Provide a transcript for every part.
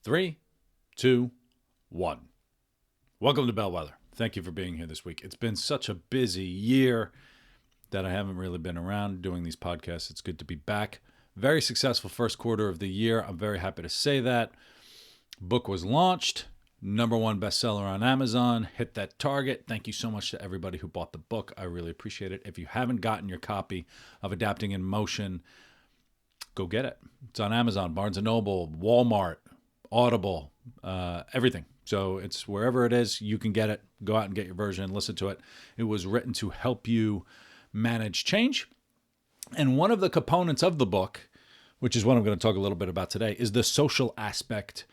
Three, two, one. Welcome to Bellwether. Thank you for being here this week. It's been such a busy year that I haven't really been around doing these podcasts. It's good to be back. Very successful first quarter of the year. I'm very happy to say that. Book was launched. #1 bestseller on Amazon. Hit that target. Thank you so much to everybody who bought the book. I really appreciate it. If you haven't gotten your copy of Adapting in Motion, go get it. It's on Amazon, Barnes & Noble, Walmart, Audible, everything. So it's wherever it is, you can get it. Go out and get your version, listen to it. It was written to help you manage change. And one of the components of the book, which is what I'm going to talk a little bit about today, is the social aspect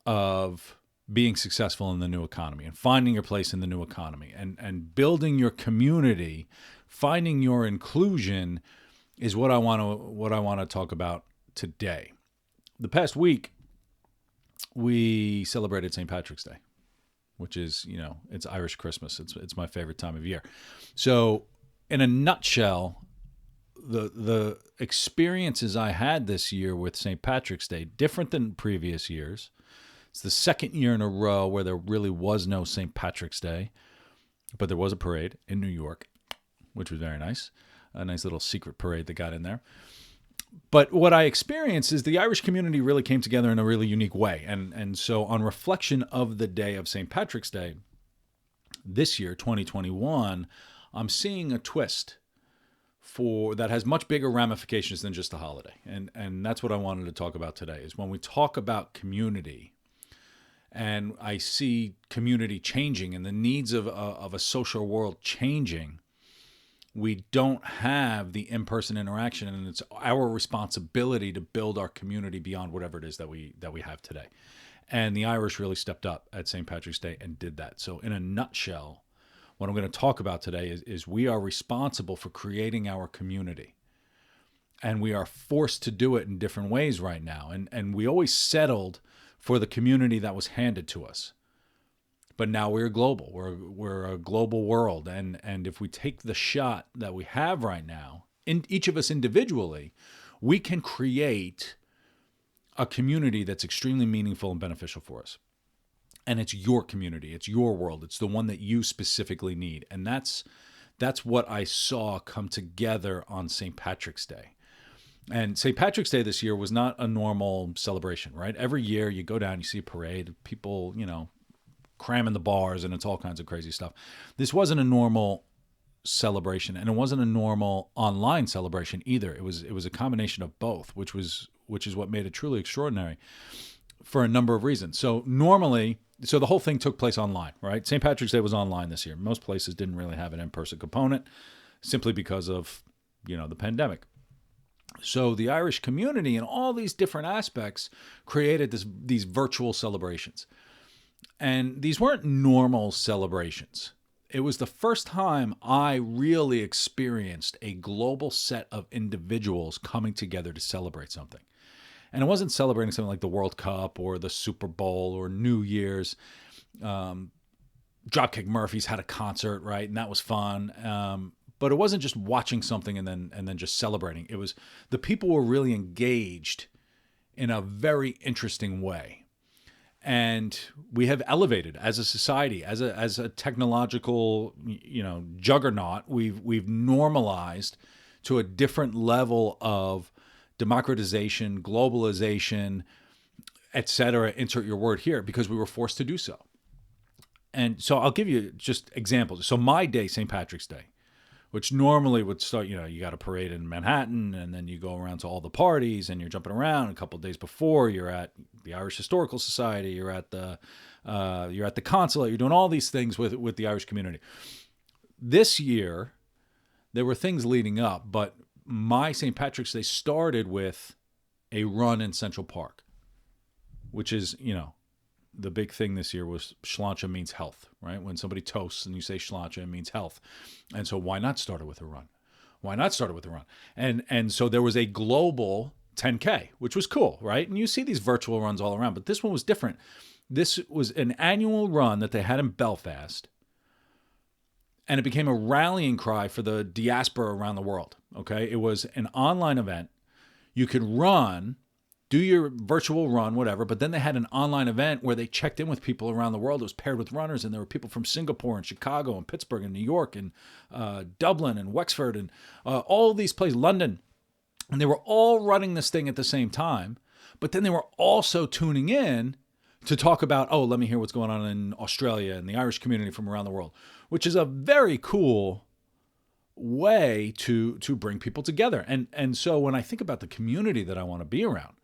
of being successful in the new economy and finding your place in the new economy and building your community, finding your inclusion is what I want to talk about today. The past week, we celebrated St. Patrick's Day, which is, it's Irish Christmas. It's my favorite time of year. So in a nutshell, the experiences I had this year with St. Patrick's Day, different than previous years. It's the second year in a row where there really was no St. Patrick's Day, but there was a parade in New York, which was very nice. A nice little secret parade that got in there. But what I experienced is the Irish community really came together in a really unique way. And so on reflection of the day of St. Patrick's Day, this year, 2021, I'm seeing a twist that has much bigger ramifications than just a holiday. And that's what I wanted to talk about today, is when we talk about community, and I see community changing and the needs of a social world changing, we don't have the in-person interaction, and it's our responsibility to build our community beyond whatever it is that we have today. And the Irish really stepped up at St. Patrick's Day and did that. So in a nutshell, what I'm going to talk about today is we are responsible for creating our community. And we are forced to do it in different ways right now. And we always settled for the community that was handed to us. But now we're global. We're a global world. And if we take the shot that we have right now, in each of us individually, we can create a community that's extremely meaningful and beneficial for us. And it's your community. It's your world. It's the one that you specifically need. And that's what I saw come together on St. Patrick's Day. And St. Patrick's Day this year was not a normal celebration, right? Every year you go down, you see a parade, people, cramming the bars, and it's all kinds of crazy stuff. This wasn't a normal celebration, and it wasn't a normal online celebration either. It was a combination of both, which is what made it truly extraordinary for a number of reasons. So the whole thing took place online, right? St. Patrick's Day was online this year. Most places didn't really have an in-person component simply because of, the pandemic. So the Irish community and all these different aspects created these virtual celebrations. And these weren't normal celebrations. It was the first time I really experienced a global set of individuals coming together to celebrate something. And it wasn't celebrating something like the World Cup or the Super Bowl or New Year's. Dropkick Murphys had a concert, right? And that was fun. But it wasn't just watching something and then just celebrating. It was the people were really engaged in a very interesting way. And we have elevated as a society, as a technological, juggernaut. We've normalized to a different level of democratization, globalization, etc. Insert your word here, because we were forced to do so. And so I'll give you just examples. So my day, St. Patrick's Day, which normally would start, you got a parade in Manhattan, and then you go around to all the parties, and you're jumping around. A couple of days before, you're at the Irish Historical Society, you're at the consulate, you're doing all these things with the Irish community. This year, there were things leading up, but my St. Patrick's Day started with a run in Central Park, which is, the big thing this year was Sláinte means health, right? When somebody toasts and you say Sláinte, it means health. And so why not start it with a run? And so there was a global 10K, which was cool, right? And you see these virtual runs all around, but this one was different. This was an annual run that they had in Belfast, and it became a rallying cry for the diaspora around the world, okay? It was an online event. You could run, do your virtual run, whatever. But then they had an online event where they checked in with people around the world. It was paired with runners, and there were people from Singapore and Chicago and Pittsburgh and New York and Dublin and Wexford and all these places, London. And they were all running this thing at the same time. But then they were also tuning in to talk about, oh, let me hear what's going on in Australia and the Irish community from around the world, which is a very cool way to bring people together. And so when I think about the community that I want to be around,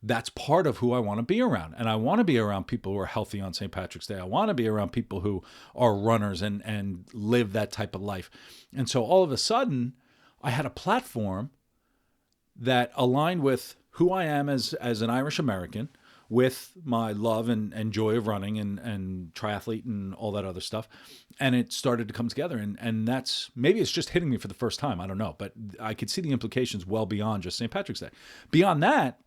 that's part of who I want to be around. And I want to be around people who are healthy on St. Patrick's Day. I want to be around people who are runners and live that type of life. And so all of a sudden, I had a platform that aligned with who I am as an Irish American, with my love and joy of running and triathlete and all that other stuff. And it started to come together. And that's, maybe it's just hitting me for the first time. I don't know. But I could see the implications well beyond just St. Patrick's Day. Beyond that,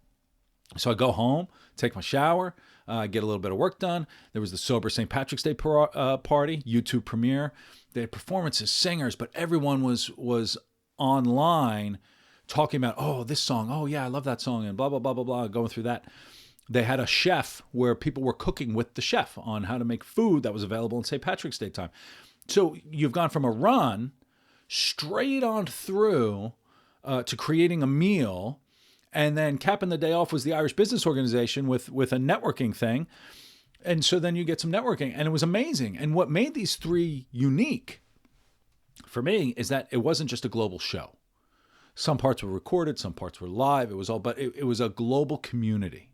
so I go home, take my shower, get a little bit of work done. There was the Sober St. Patrick's Day party, YouTube premiere. They had performances, singers, but everyone was online talking about, oh, this song, oh yeah, I love that song, and blah, blah, blah, blah, blah, going through that. They had a chef where people were cooking with the chef on how to make food that was available in St. Patrick's Day time. So you've gone from a run straight on through to creating a meal, and then capping the day off was the Irish Business Organization with a networking thing. And so then you get some networking, and it was amazing. And what made these three unique for me is that it wasn't just a global show. Some parts were recorded, some parts were live. It was all, but it was a global community.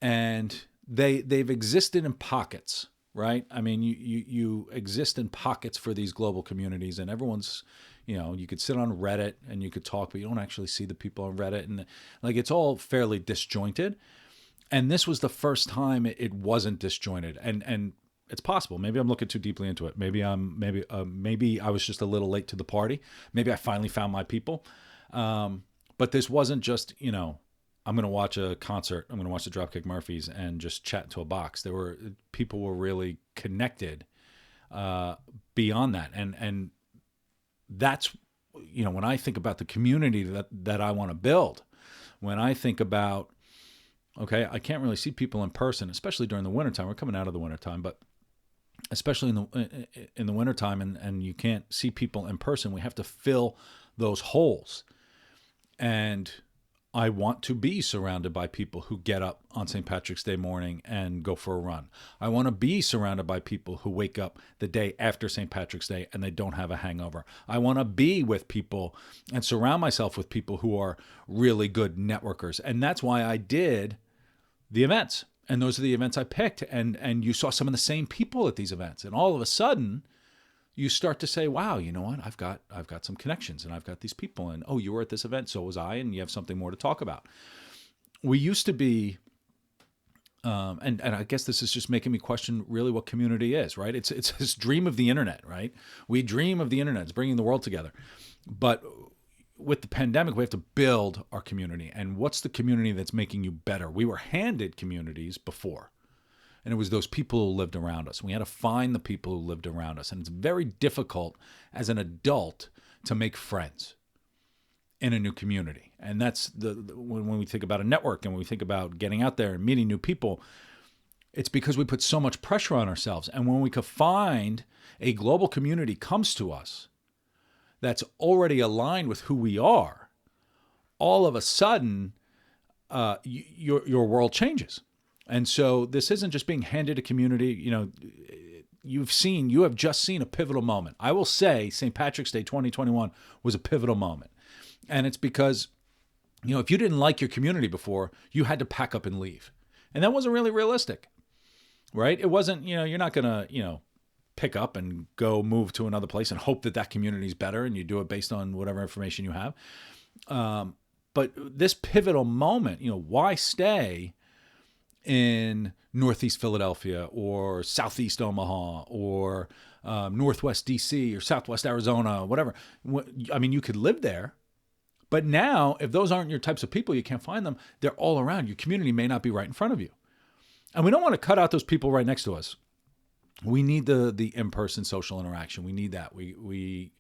And they've existed in pockets, right? I mean, you exist in pockets for these global communities, and everyone's, you could sit on Reddit and you could talk, but you don't actually see the people on Reddit, and like it's all fairly disjointed. And this was the first time it wasn't disjointed, and it's possible. Maybe I'm looking too deeply into it. Maybe I was just a little late to the party. Maybe I finally found my people. But this wasn't just, I'm going to watch a concert. I'm going to watch the Dropkick Murphys and just chat to a box. People were really connected beyond that. And that's, when I think about the community that I want to build, when I think about, okay, I can't really see people in person, especially during the wintertime. We're coming out of the wintertime, but especially in the wintertime, and you can't see people in person, we have to fill those holes. And I want to be surrounded by people who get up on St. Patrick's Day morning and go for a run. I want to be surrounded by people who wake up the day after St. Patrick's Day and they don't have a hangover. I want to be with people and surround myself with people who are really good networkers. And that's why I did the events. And those are the events I picked. And you saw some of the same people at these events. And all of a sudden, you start to say, wow, you know what? I've got some connections, and I've got these people, and oh, you were at this event, so was I, and you have something more to talk about. We used to be, and I guess this is just making me question really what community is, right? It's this dream of the internet, right? We dream of the internet. It's bringing the world together. But with the pandemic, we have to build our community. And what's the community that's making you better? We were handed communities before. And it was those people who lived around us. We had to find the people who lived around us. And it's very difficult as an adult to make friends in a new community. And that's when we think about a network and when we think about getting out there and meeting new people, it's because we put so much pressure on ourselves. And when we could find a global community comes to us that's already aligned with who we are, all of a sudden, your world changes. And so this isn't just being handed a community. You have just seen a pivotal moment. I will say St. Patrick's Day 2021 was a pivotal moment. And it's because, if you didn't like your community before, you had to pack up and leave. And that wasn't really realistic, right? It wasn't, you're not going to, pick up and go move to another place and hope that community is better, and you do it based on whatever information you have. But this pivotal moment, why stay in Northeast Philadelphia or Southeast Omaha or Northwest DC or Southwest Arizona, whatever. I mean, you could live there, but now if those aren't your types of people, you can't find them. They're all around. Your community may not be right in front of you. And we don't want to cut out those people right next to us. We need the in-person social interaction. We need that. We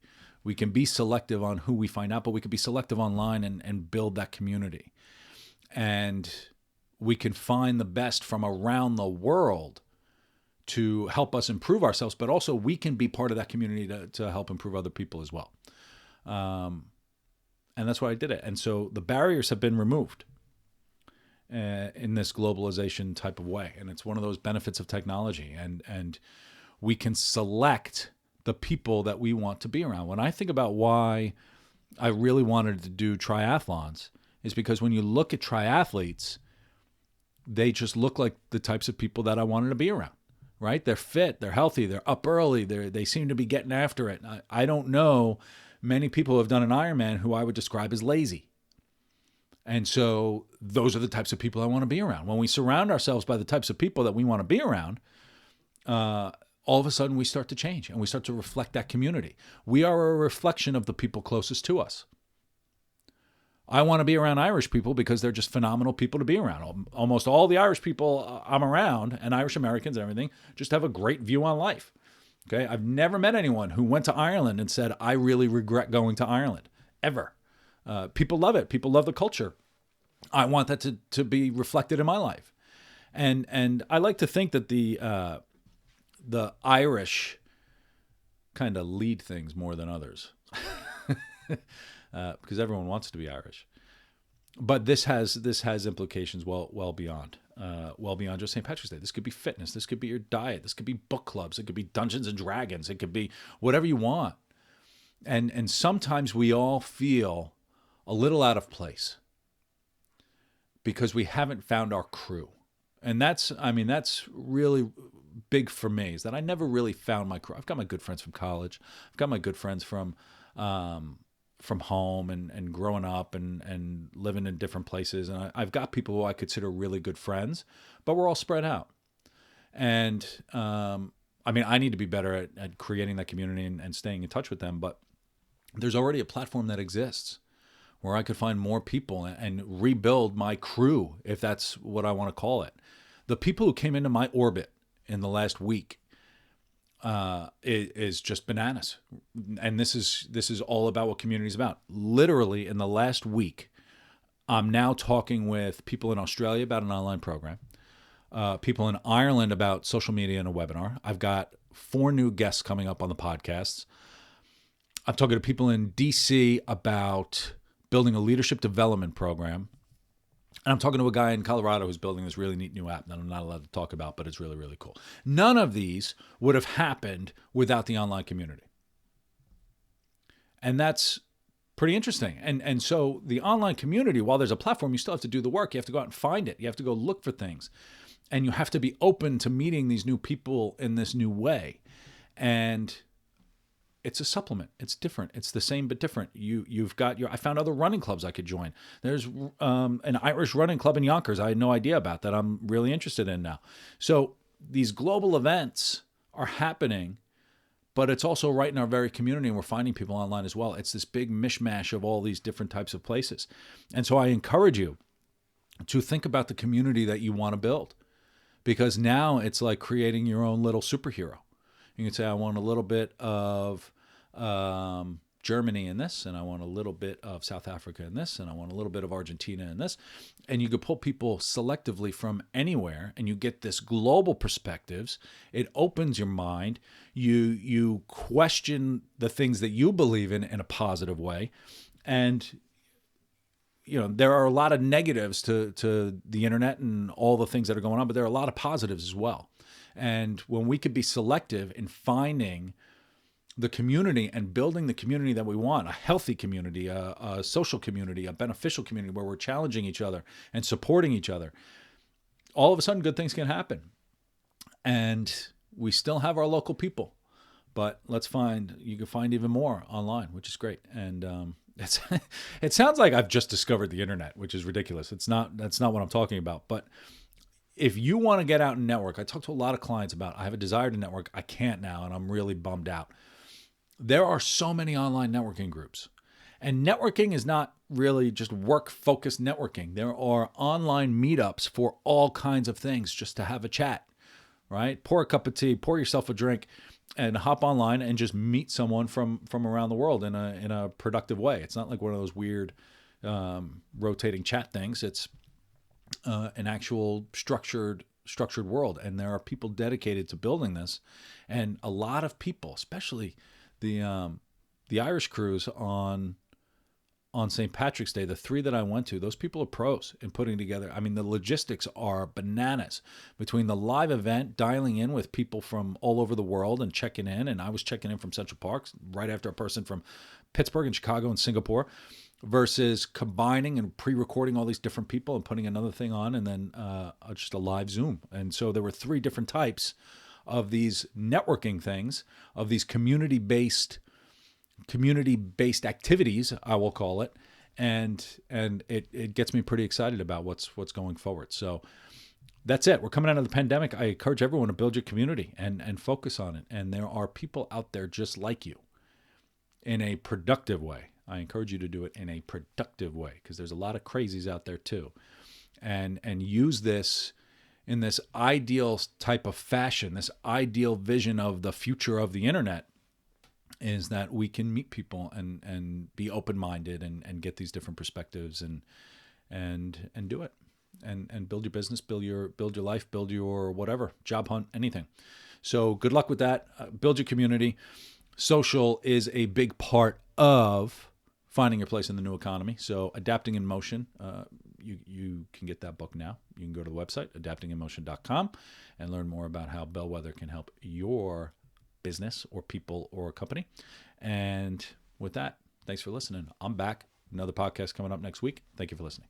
can be selective on who we find out, but we can be selective online and build that community. and we can find the best from around the world to help us improve ourselves, but also we can be part of that community to help improve other people as well. And that's why I did it. And so the barriers have been removed in this globalization type of way. And it's one of those benefits of technology. And we can select the people that we want to be around. When I think about why I really wanted to do triathlons, is because when you look at triathletes, they just look like the types of people that I wanted to be around, right? They're fit, they're healthy, they're up early, they seem to be getting after it. I don't know many people who have done an Ironman who I would describe as lazy. And so those are the types of people I want to be around. When we surround ourselves by the types of people that we want to be around, all of a sudden we start to change and we start to reflect that community. We are a reflection of the people closest to us. I want to be around Irish people because they're just phenomenal people to be around. Almost all the Irish people I'm around, and Irish Americans and everything, just have a great view on life. Okay, I've never met anyone who went to Ireland and said, I really regret going to Ireland, ever. People love it. People love the culture. I want that to be reflected in my life. And I like to think that the Irish kind of lead things more than others. Because everyone wants to be Irish. But this has implications well beyond just St. Patrick's Day. This could be fitness. This could be your diet. This could be book clubs. It could be Dungeons and Dragons. It could be whatever you want. And sometimes we all feel a little out of place because we haven't found our crew. And that's really big for me, is that I never really found my crew. I've got my good friends from college. I've got my good friends from home and growing up and living in different places. And I've got people who I consider really good friends, but we're all spread out. And I need to be better at creating that community and staying in touch with them. But there's already a platform that exists where I could find more people and rebuild my crew, if that's what I want to call it. The people who came into my orbit in the last week is just bananas. And this is all about what community is about. Literally in the last week, I'm now talking with people in Australia about an online program, people in Ireland about social media and a webinar. I've got 4 new guests coming up on the podcasts. I'm talking to people in DC about building a leadership development program. And I'm talking to a guy in Colorado who's building this really neat new app that I'm not allowed to talk about, but it's really, really cool. None of these would have happened without the online community. And that's pretty interesting. And so the online community, while there's a platform, you still have to do the work. You have to go out and find it. You have to go look for things. And you have to be open to meeting these new people in this new way. And it's a supplement. It's different. It's the same but different. You've got I found other running clubs I could join. There's an Irish running club in Yonkers I had no idea about that I'm really interested in now. So these global events are happening, but it's also right in our very community, and we're finding people online as well. It's this big mishmash of all these different types of places. And so I encourage you to think about the community that you want to build, because now it's like creating your own little superhero. You can say, I want a little bit of Germany in this, and I want a little bit of South Africa in this, and I want a little bit of Argentina in this. And you could pull people selectively from anywhere, and you get this global perspectives. It opens your mind. You question the things that you believe in a positive way. And there are a lot of negatives to the internet and all the things that are going on, but there are a lot of positives as well. And when we could be selective in finding the community and building the community that we want, a healthy community, a social community, a beneficial community where we're challenging each other and supporting each other, all of a sudden good things can happen. And we still have our local people, but you can find even more online, which is great. And it sounds like I've just discovered the internet, which is ridiculous. That's not what I'm talking about. But if you want to get out and network, I talk to a lot of clients about, I have a desire to network. I can't now, and I'm really bummed out. There are so many online networking groups. And networking is not really just work-focused networking. There are online meetups for all kinds of things, just to have a chat, right? Pour a cup of tea, pour yourself a drink, and hop online and just meet someone from around the world in a productive way. It's not like one of those weird rotating chat things. It's an actual structured world, and there are people dedicated to building this, and a lot of people, especially the Irish cruise on St. Patrick's Day, the three that I went to, those people are pros in putting together. I mean, the logistics are bananas between the live event, dialing in with people from all over the world and checking in. And I was checking in from Central Park right after a person from Pittsburgh and Chicago and Singapore, versus combining and pre-recording all these different people and putting another thing on, and then just a live Zoom. And so there were three different types of these networking things, of these community-based activities, I will call it, and it gets me pretty excited about what's going forward. So that's it. We're coming out of the pandemic. I encourage everyone to build your community and focus on it. And there are people out there just like you in a productive way. I encourage you to do it in a productive way, because there's a lot of crazies out there too, and use this in this ideal type of fashion, this ideal vision of the future of the internet, is that we can meet people and be open-minded and get these different perspectives and do it and build your business, build your life, build your whatever, job hunt, anything. So good luck with that. Build your community. Social is a big part of finding your place in the new economy. So Adapting in Motion, you can get that book now. You can go to the website, adaptinginmotion.com, and learn more about how Bellwether can help your business or people or a company. And with that, thanks for listening. I'm back. Another podcast coming up next week. Thank you for listening.